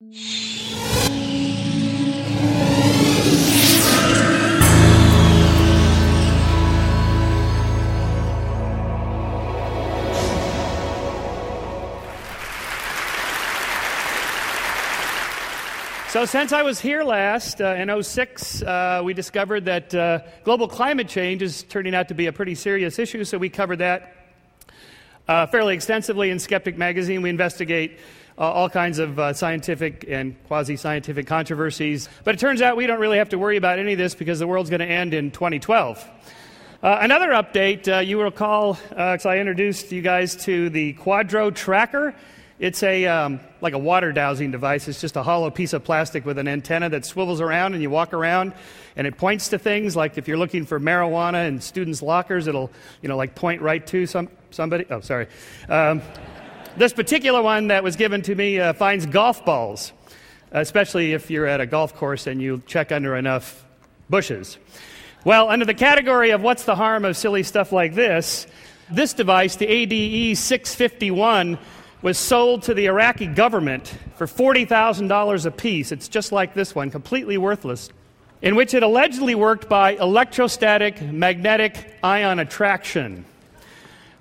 So since I was here last, in 2006, we discovered that global climate change is turning out to be a pretty serious issue, so we covered that fairly extensively in Skeptic Magazine. We investigate all kinds of scientific and quasi-scientific controversies. But it turns out we don't really have to worry about any of this because the world's going to end in 2012. Another update, you will recall, because I introduced you guys to the Quadro Tracker. It's like a water dowsing device. It's just a hollow piece of plastic with an antenna that swivels around, and you walk around, and it points to things. Like if you're looking for marijuana in students' lockers, it'll like point right to somebody. Oh, sorry. This particular one that was given to me finds golf balls, especially if you're at a golf course and you check under enough bushes. Well, under the category of what's the harm of silly stuff like this device, the ADE 651, was sold to the Iraqi government for $40,000 a piece. It's just like this one, completely worthless, in which it allegedly worked by electrostatic magnetic ion attraction,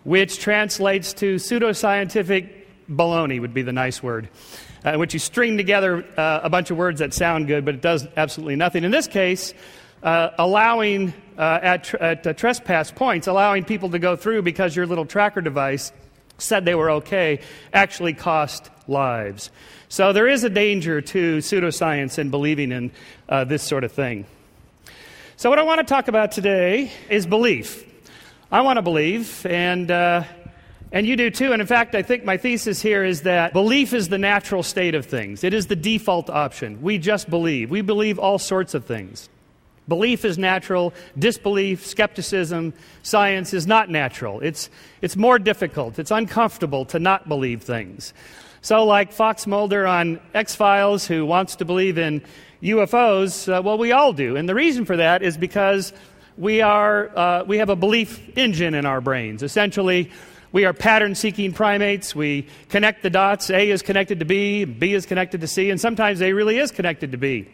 which translates to pseudoscientific baloney, would be the nice word, in which you string together a bunch of words that sound good, but it does absolutely nothing. In this case, allowing at trespass points, allowing people to go through because your little tracker device said they were okay, actually cost lives. So there is a danger to pseudoscience and believing in this sort of thing. So what I want to talk about today is belief. I want to believe, and you do too. And in fact, I think my thesis here is that belief is the natural state of things. It is the default option. We just believe. We believe all sorts of things. Belief is natural. Disbelief, skepticism, science is not natural. It's more difficult. It's uncomfortable to not believe things. So like Fox Mulder on X-Files, who wants to believe in UFOs, well, we all do. And the reason for that is because we have a belief engine in our brains. Essentially, we are pattern-seeking primates. We connect the dots. A is connected to B, B is connected to C, and sometimes A really is connected to B.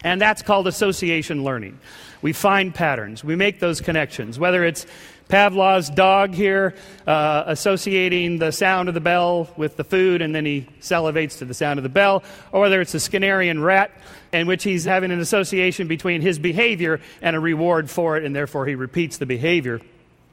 And that's called association learning. We find patterns. We make those connections. Whether it's Pavlov's dog here associating the sound of the bell with the food, and then he salivates to the sound of the bell, or whether it's a Skinnerian rat in which he's having an association between his behavior and a reward for it, and therefore he repeats the behavior.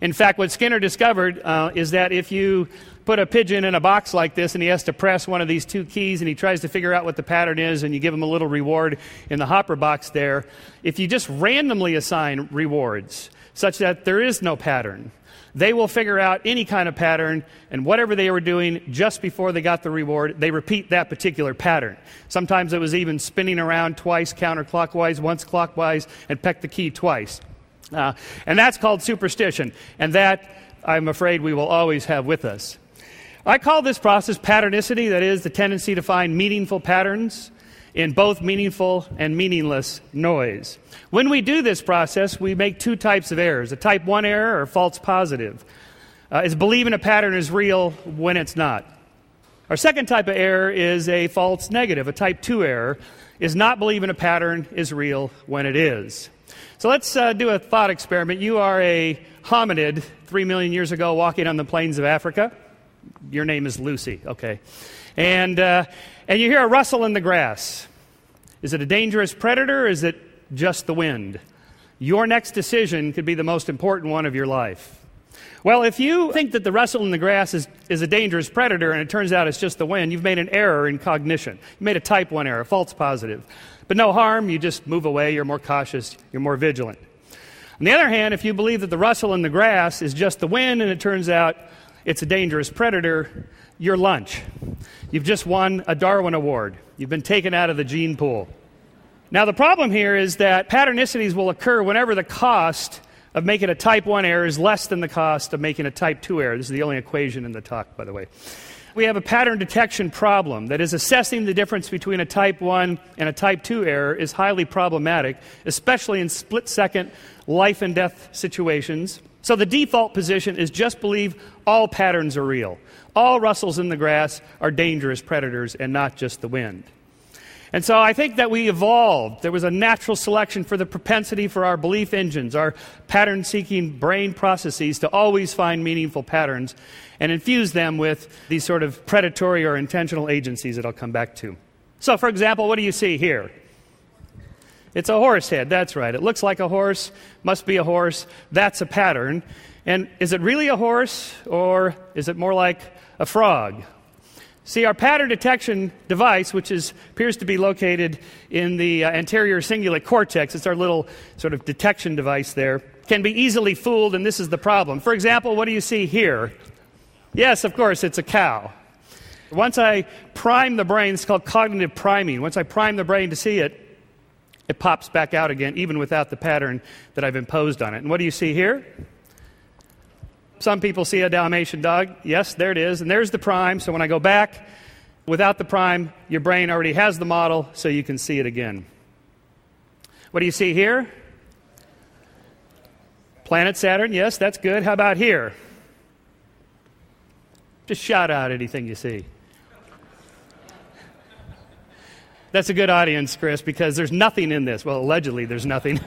In fact, what Skinner discovered is that if you put a pigeon in a box like this and he has to press one of these two keys and he tries to figure out what the pattern is and you give him a little reward in the hopper box there, if you just randomly assign rewards such that there is no pattern, they will figure out any kind of pattern, and whatever they were doing just before they got the reward, they repeat that particular pattern. Sometimes it was even spinning around twice counterclockwise, once clockwise, and peck the key twice. And that's called superstition, and that, I'm afraid, we will always have with us. I call this process patternicity, that is, the tendency to find meaningful patterns in both meaningful and meaningless noise. When we do this process, we make two types of errors. A type 1 error, or false positive, is believing a pattern is real when it's not. Our second type of error is a false negative. A type 2 error is not believing a pattern is real when it is. So let's do a thought experiment. You are a hominid 3 million years ago walking on the plains of Africa. Your name is Lucy, okay. And you hear a rustle in the grass. Is it a dangerous predator, or is it just the wind? Your next decision could be the most important one of your life. Well, if you think that the rustle in the grass is a dangerous predator and it turns out it's just the wind, you've made an error in cognition. You made a type 1 error, false positive. But no harm, you just move away, you're more cautious, you're more vigilant. On the other hand, if you believe that the rustle in the grass is just the wind and it turns out it's a dangerous predator, you're lunch. You've just won a Darwin Award. You've been taken out of the gene pool. Now, the problem here is that patternicities will occur whenever the cost of making a type 1 error is less than the cost of making a type 2 error. This is the only equation in the talk, by the way. We have a pattern detection problem. That is, assessing the difference between a type 1 and a type 2 error is highly problematic, especially in split-second life and death situations. So the default position is just believe all patterns are real. All rustles in the grass are dangerous predators and not just the wind. And so I think that we evolved. There was a natural selection for the propensity for our belief engines, our pattern-seeking brain processes to always find meaningful patterns and infuse them with these sort of predatory or intentional agencies that I'll come back to. So, for example, what do you see here? It's a horse head, that's right. It looks like a horse, must be a horse. That's a pattern. And is it really a horse, or is it more like a frog? See, our pattern detection device, which appears to be located in the anterior cingulate cortex, it's our little sort of detection device there, can be easily fooled, and this is the problem. For example, what do you see here? Yes, of course, it's a cow. Once I prime the brain, it's called cognitive priming. Once I prime the brain to see it, it pops back out again, even without the pattern that I've imposed on it. And what do you see here? Some people see a Dalmatian dog. Yes, there it is. And there's the prime. So when I go back, without the prime, your brain already has the model, so you can see it again. What do you see here? Planet Saturn. Yes, that's good. How about here? Just shout out anything you see. That's a good audience, Chris, because there's nothing in this. Well, allegedly, there's nothing.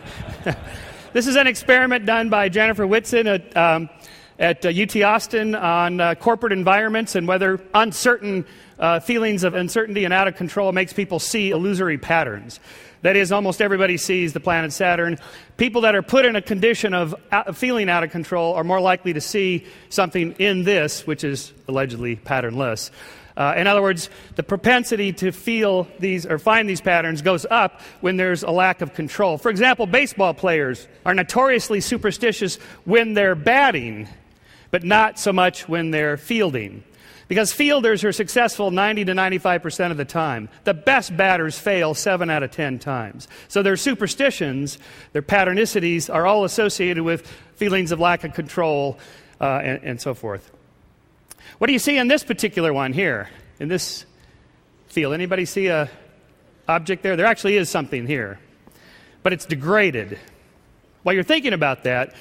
This is an experiment done by Jennifer Whitson at UT Austin on corporate environments and whether uncertain feelings of uncertainty and out of control makes people see illusory patterns. That is, almost everybody sees the planet Saturn. People that are put in a condition of feeling out of control are more likely to see something in this, which is allegedly patternless. In other words, the propensity to feel these or find these patterns goes up when there's a lack of control. For example, baseball players are notoriously superstitious when they're batting, but not so much when they're fielding. Because fielders are successful 90 to 95% of the time. The best batters fail 7 out of 10 times. So their superstitions, their patternicities, are all associated with feelings of lack of control and so forth. What do you see in this particular one here, in this field? Anybody see a object there? There actually is something here, but it's degraded. While you're thinking about that,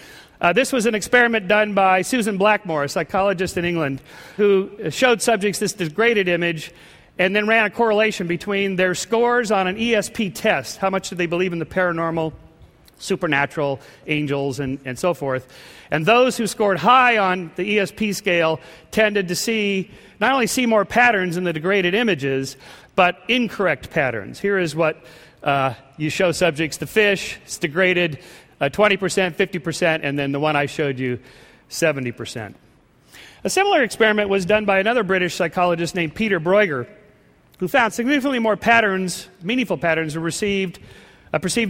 this was an experiment done by Susan Blackmore, a psychologist in England, who showed subjects this degraded image and then ran a correlation between their scores on an ESP test. How much did they believe in the paranormal, supernatural, angels, and so forth. And those who scored high on the ESP scale tended to not only see more patterns in the degraded images, but incorrect patterns. Here is what you show subjects. The fish, it's degraded 20%, 50%, and then the one I showed you, 70%. A similar experiment was done by another British psychologist named Peter Bruegger, who found significantly more patterns, meaningful patterns, were perceived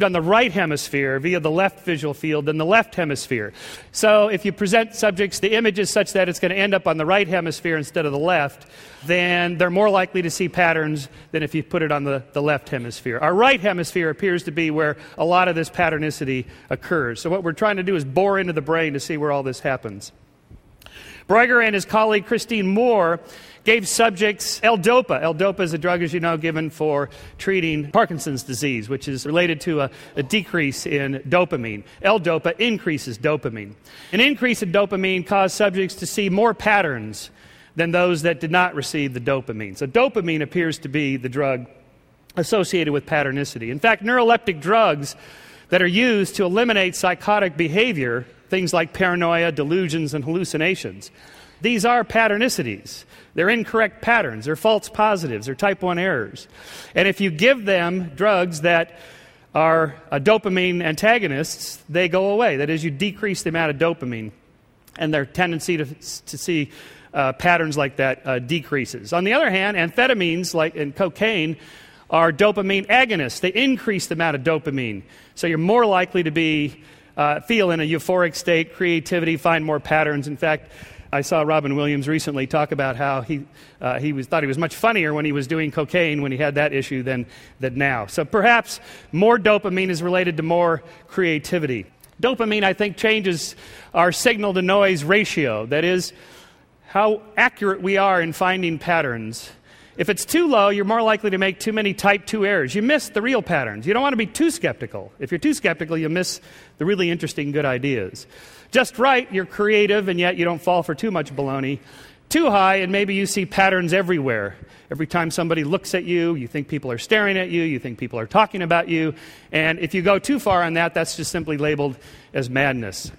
on the right hemisphere via the left visual field than the left hemisphere. So if you present subjects the images such that it's going to end up on the right hemisphere instead of the left, then they're more likely to see patterns than if you put it on the left hemisphere. Our right hemisphere appears to be where a lot of this patternicity occurs. So what we're trying to do is bore into the brain to see where all this happens. Bruegger and his colleague Christine Moore gave subjects L-DOPA. L-DOPA is a drug, as you know, given for treating Parkinson's disease, which is related to a decrease in dopamine. L-DOPA increases dopamine. An increase in dopamine caused subjects to see more patterns than those that did not receive the dopamine. So dopamine appears to be the drug associated with patternicity. In fact, neuroleptic drugs that are used to eliminate psychotic behavior, things like paranoia, delusions, and hallucinations, these are patternicities. They're incorrect patterns. They're false positives. They're type 1 errors. And if you give them drugs that are dopamine antagonists, they go away. That is, you decrease the amount of dopamine, and their tendency to see patterns like that decreases. On the other hand, amphetamines like and cocaine are dopamine agonists. They increase the amount of dopamine. So you're more likely to feel in a euphoric state, creativity, find more patterns. In fact, I saw Robin Williams recently talk about how he thought he was much funnier when he was doing cocaine when he had that issue than now. So perhaps more dopamine is related to more creativity. Dopamine, I think, changes our signal-to-noise ratio. That is, how accurate we are in finding patterns. If it's too low, you're more likely to make too many type 2 errors. You miss the real patterns. You don't want to be too skeptical. If you're too skeptical, you miss the really interesting good ideas. Just right, you're creative, and yet you don't fall for too much baloney. too high, and maybe you see patterns everywhere. Every time somebody looks at you, you think people are staring at you, you think people are talking about you, and if you go too far on that, that's just simply labeled as madness.